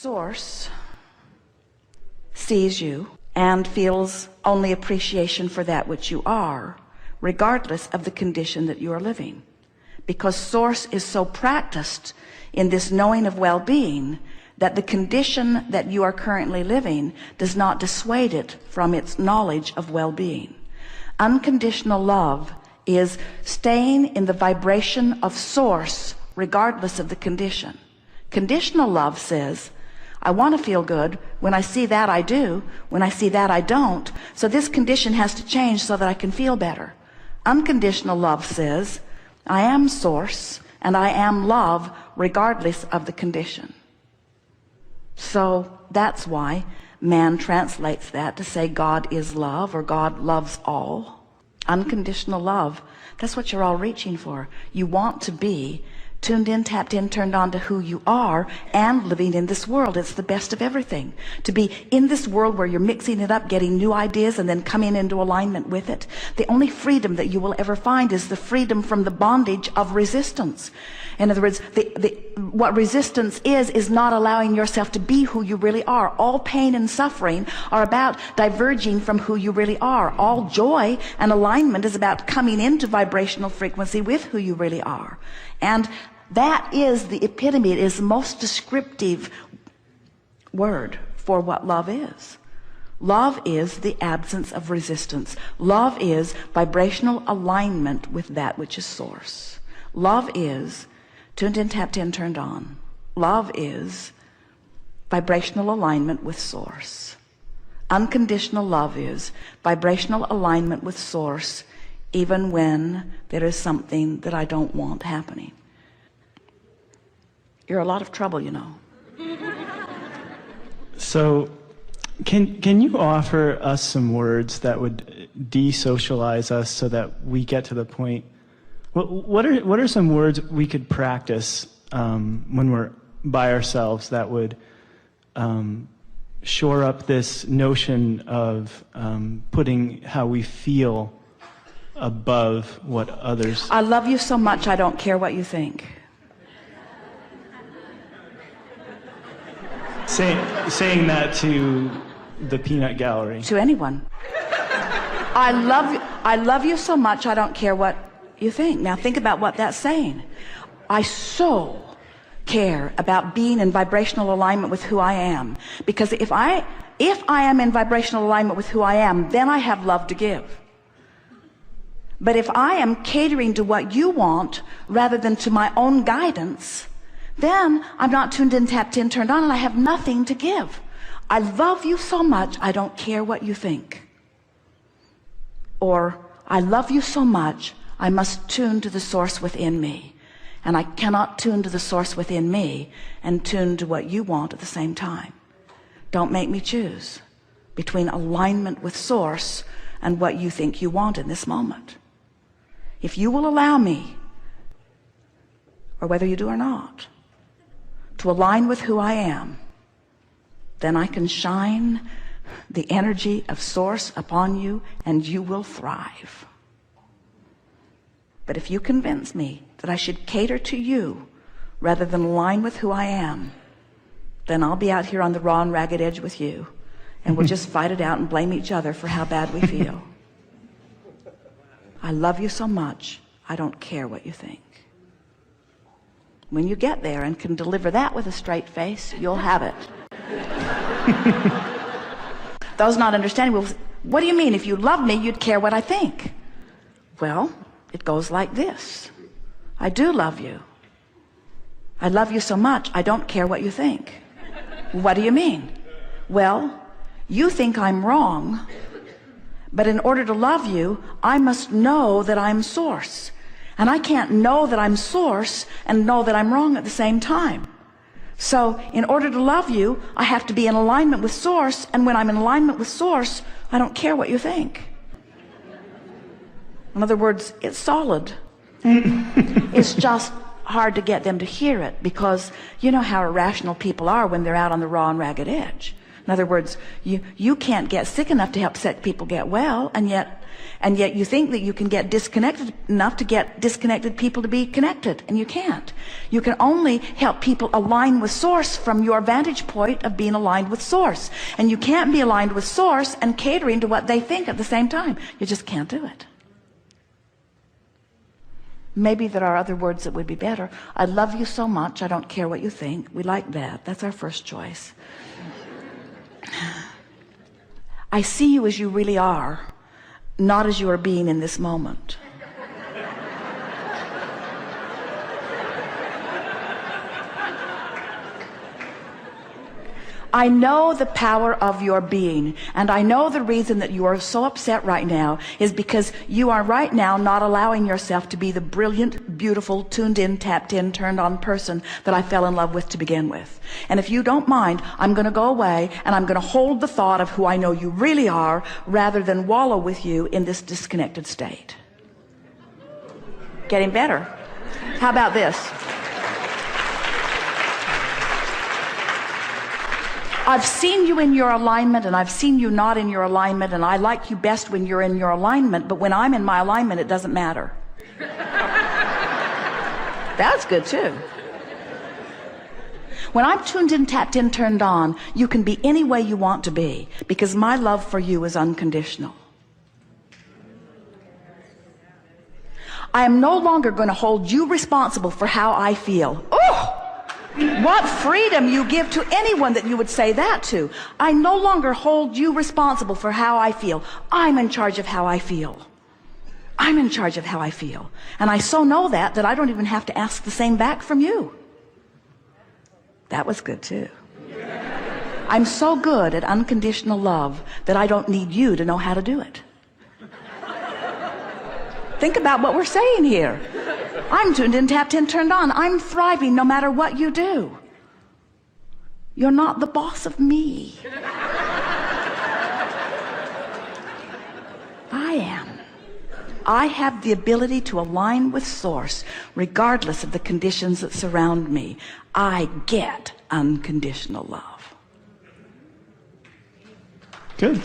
Source sees you and feels only appreciation for that which you are, regardless of the condition that you are living. Because Source is so practiced in this knowing of well-being that the condition that you are currently living does not dissuade it from its knowledge of well-being. Unconditional love is staying in the vibration of Source regardless of the condition. Conditional love says, I want to feel good. When I see that, I do. When I see that, I don't. So this condition has to change so that I can feel better. Unconditional love says, I am Source and I am love regardless of the condition. So that's why man translates that to say God is love or God loves all. Unconditional love, that's what you're all reaching for. You want to be tuned in, tapped in, turned on to who you are and living in this world. It's the best of everything. To be in this world where you're mixing it up, getting new ideas and then coming into alignment with it. The only freedom that you will ever find is the freedom from the bondage of resistance. In other words, what resistance is not allowing yourself to be who you really are. All pain and suffering are about diverging from who you really are. All joy and alignment is about coming into vibrational frequency with who you really are. And that is the epitome. It is the most descriptive word for what love is. Love is the absence of resistance. Love is vibrational alignment with that which is Source. Love is tuned in, tapped in, turned on. Love is vibrational alignment with Source. Unconditional love is vibrational alignment with Source, even when there is something that I don't want happening. You're a lot of trouble, you know. So can you offer us some words that would de-socialize us so that we get to the point? What are some words we could practice when we're by ourselves that would shore up this notion of putting how we feel above what others... I love you so much, I don't care what you think. Saying that to the peanut gallery. To anyone. I love you so much, I don't care what you think. Now think about what that's saying. I so care about being in vibrational alignment with who I am. Because if I am in vibrational alignment with who I am, then I have love to give. But if I am catering to what you want rather than to my own guidance, then I'm not tuned in, tapped in, turned on, and I have nothing to give. I love you so much, I don't care what you think. Or, I love you so much, I must tune to the Source within me. And I cannot tune to the Source within me and tune to what you want at the same time. Don't make me choose between alignment with Source and what you think you want in this moment. If you will allow me, or whether you do or not, to align with who I am, then I can shine the energy of Source upon you and you will thrive. But if you convince me that I should cater to you rather than align with who I am, then I'll be out here on the raw and ragged edge with you, and we'll just fight it out and blame each other for how bad we feel. I love you so much, I don't care what you think. When you get there and can deliver that with a straight face, you'll have it. Those not understanding will say, what do you mean? If you love me, you'd care what I think. Well, it goes like this. I do love you. I love you so much, I don't care what you think. What do you mean? Well, you think I'm wrong, but in order to love you, I must know that I'm Source. And I can't know that I'm Source and know that I'm wrong at the same time. So in order to love you, I have to be in alignment with Source, and when I'm in alignment with Source, I don't care what you think. In other words, it's solid. It's just hard to get them to hear it, because you know how irrational people are when they're out on the raw and ragged edge. In other words, you can't get sick enough to help sick people get well, and yet you think that you can get disconnected enough to get disconnected people to be connected, and you can't. You can only help people align with Source from your vantage point of being aligned with Source. And you can't be aligned with Source and catering to what they think at the same time. You just can't do it. Maybe there are other words that would be better. I love you so much, I don't care what you think. We like that. That's our first choice. I see you as you really are, not as you are being in this moment. I know the power of your being, and I know the reason that you are so upset right now is because you are right now not allowing yourself to be the brilliant, beautiful, tuned in, tapped in, turned on person that I fell in love with to begin with. And if you don't mind, I'm going to go away and I'm going to hold the thought of who I know you really are rather than wallow with you in this disconnected state. Getting better. How about this? I've seen you in your alignment and I've seen you not in your alignment, and I like you best when you're in your alignment, but when I'm in my alignment, it doesn't matter. That's good too. When I'm tuned in, tapped in, turned on, you can be any way you want to be, because my love for you is unconditional. I am no longer going to hold you responsible for how I feel. Oh! What freedom you give to anyone that you would say that to. I no longer hold you responsible for how I feel. I'm in charge of how I feel. I'm in charge of how I feel. And I so know that I don't even have to ask the same back from you. That was good too. I'm so good at unconditional love that I don't need you to know how to do it. Think about what we're saying here. I'm tuned in, tapped in, turned on. I'm thriving no matter what you do. You're not the boss of me. I am. I have the ability to align with Source regardless of the conditions that surround me. I get unconditional love. Good.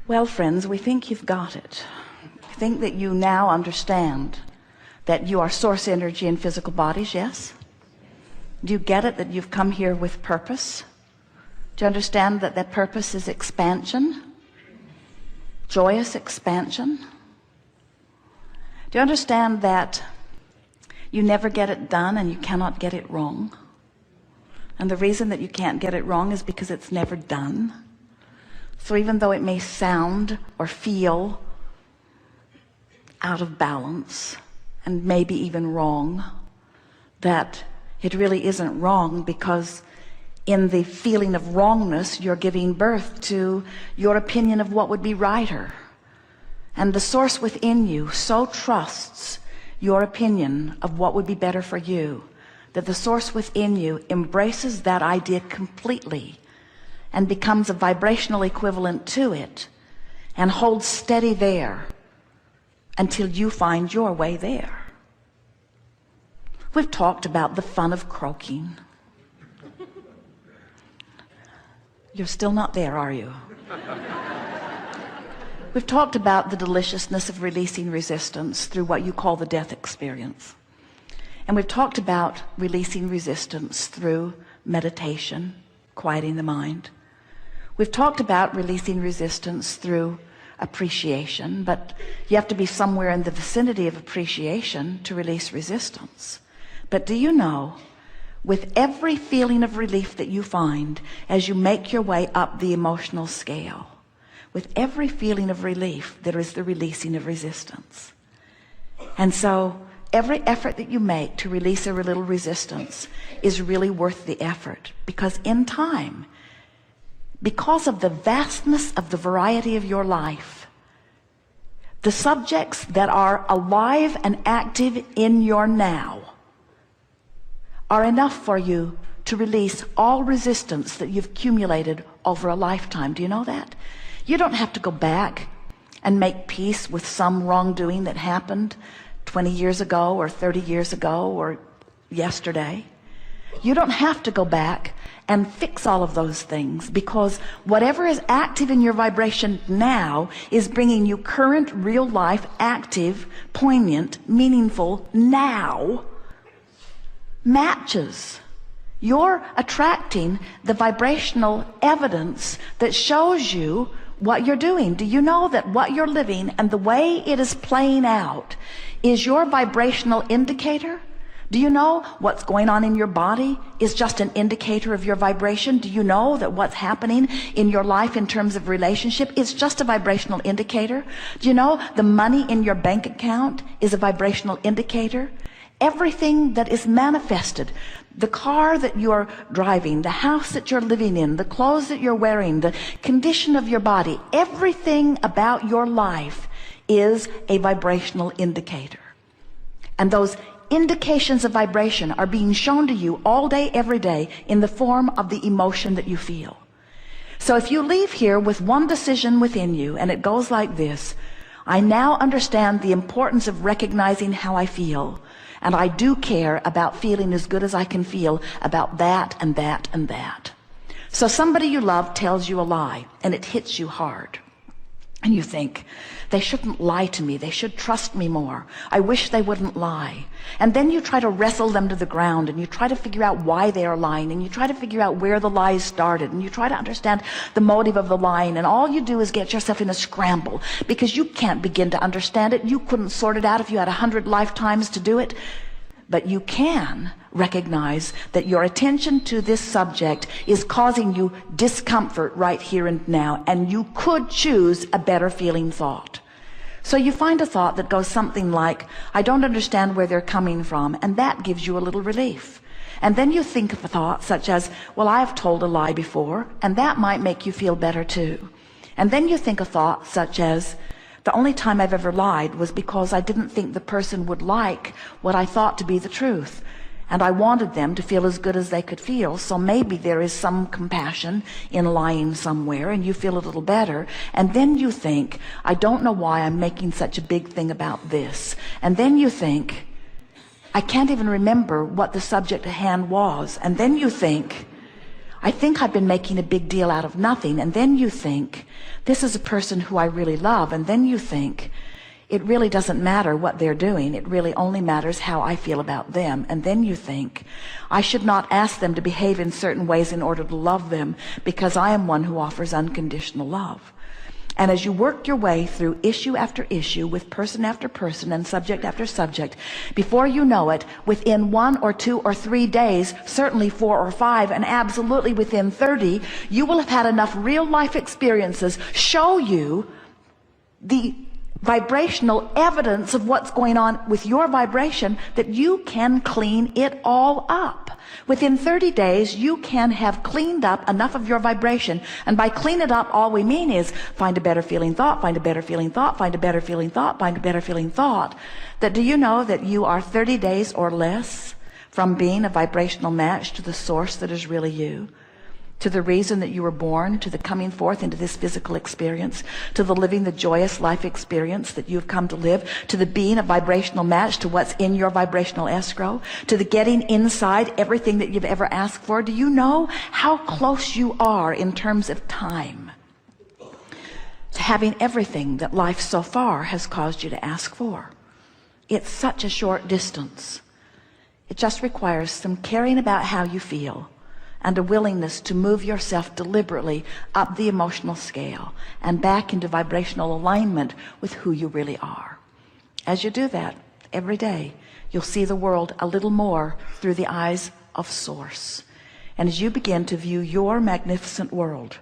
Well, friends, we think you've got it. We think that you now understand that you are source energy in physical bodies, yes? Do you get it that you've come here with purpose? Do you understand that that purpose is expansion? Joyous expansion? Do you understand that you never get it done and you cannot get it wrong? And the reason that you can't get it wrong is because it's never done. So even though it may sound or feel out of balance and maybe even wrong, that it really isn't wrong, because in the feeling of wrongness, you're giving birth to your opinion of what would be righter. And the source within you so trusts your opinion of what would be better for you that the source within you embraces that idea completely and becomes a vibrational equivalent to it and holds steady there until you find your way there. We've talked about the fun of croaking. You're still not there, are you? We've talked about the deliciousness of releasing resistance through what you call the death experience. And we've talked about releasing resistance through meditation, quieting the mind. We've talked about releasing resistance through appreciation, but you have to be somewhere in the vicinity of appreciation to release resistance. But do you know, with every feeling of relief that you find as you make your way up the emotional scale, with every feeling of relief, there is the releasing of resistance. And so every effort that you make to release a little resistance is really worth the effort, because in time, because of the vastness of the variety of your life, the subjects that are alive and active in your now are enough for you to release all resistance that you've accumulated over a lifetime. Do you know that? You don't have to go back and make peace with some wrongdoing that happened 20 years ago or 30 years ago or yesterday. You don't have to go back and fix all of those things, because whatever is active in your vibration now is bringing you current, real life, active, poignant, meaningful now matches. You're attracting the vibrational evidence that shows you what you're doing. Do you know that what you're living and the way it is playing out is your vibrational indicator? Do you know what's going on in your body is just an indicator of your vibration? Do you know that what's happening in your life in terms of relationship is just a vibrational indicator? Do you know the money in your bank account is a vibrational indicator? Everything that is manifested, the car that you're driving, the house that you're living in, the clothes that you're wearing, the condition of your body, everything about your life is a vibrational indicator. And those indications of vibration are being shown to you all day, every day, in the form of the emotion that you feel. So if you leave here with one decision within you, and it goes like this: I now understand the importance of recognizing how I feel, and I do care about feeling as good as I can feel about that and that and that. So somebody you love tells you a lie, and it hits you hard. And you think, they shouldn't lie to me. They should trust me more. I wish they wouldn't lie. And then you try to wrestle them to the ground, and you try to figure out why they are lying, and you try to figure out where the lies started, and you try to understand the motive of the lying, and all you do is get yourself in a scramble because you can't begin to understand it. You couldn't sort it out if you had 100 lifetimes to do it. But you can recognize that your attention to this subject is causing you discomfort right here and now, and you could choose a better feeling thought. So you find a thought that goes something like, I don't understand where they're coming from, and that gives you a little relief. And then you think of a thought such as, well, I've told a lie before, and that might make you feel better too. And then you think a thought such as, the only time I've ever lied was because I didn't think the person would like what I thought to be the truth. And I wanted them to feel as good as they could feel. So maybe there is some compassion in lying somewhere, and you feel a little better. And then you think, I don't know why I'm making such a big thing about this. And then you think, I can't even remember what the subject at hand was. And then you think, I think I've been making a big deal out of nothing. And then you think, this is a person who I really love. And then you think, it really doesn't matter what they're doing. It really only matters how I feel about them. And then you think, I should not ask them to behave in certain ways in order to love them, because I am one who offers unconditional love. And as you work your way through issue after issue with person after person and subject after subject, before you know it, within 1 or 2 or 3 days, certainly 4 or 5, and absolutely within 30, you will have had enough real life experiences show you the vibrational evidence of what's going on with your vibration that you can clean it all up. Within 30 days, you can have cleaned up enough of your vibration. And by clean it up, all we mean is find a better feeling thought, find a better feeling thought, find a better feeling thought, find a better feeling thought. That do you know that you are 30 days or less from being a vibrational match to the source that is really you? To the reason that you were born, to the coming forth into this physical experience, to the living the joyous life experience that you've come to live, to the being a vibrational match to what's in your vibrational escrow, to the getting inside everything that you've ever asked for. Do you know how close you are in terms of time to having everything that life so far has caused you to ask for? It's such a short distance. It just requires some caring about how you feel, and a willingness to move yourself deliberately up the emotional scale and back into vibrational alignment with who you really are. As you do that every day, you'll see the world a little more through the eyes of Source. And as you begin to view your magnificent world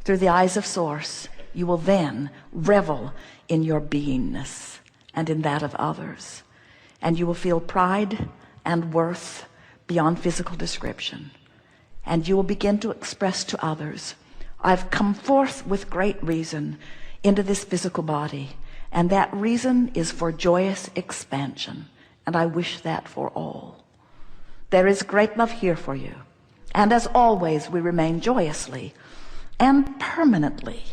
through the eyes of Source, you will then revel in your beingness and in that of others. And you will feel pride and worth beyond physical description. And you will begin to express to others, I've come forth with great reason into this physical body, and that reason is for joyous expansion, and I wish that for all. There is great love here for you, and as always, we remain joyously and permanently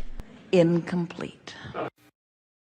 incomplete.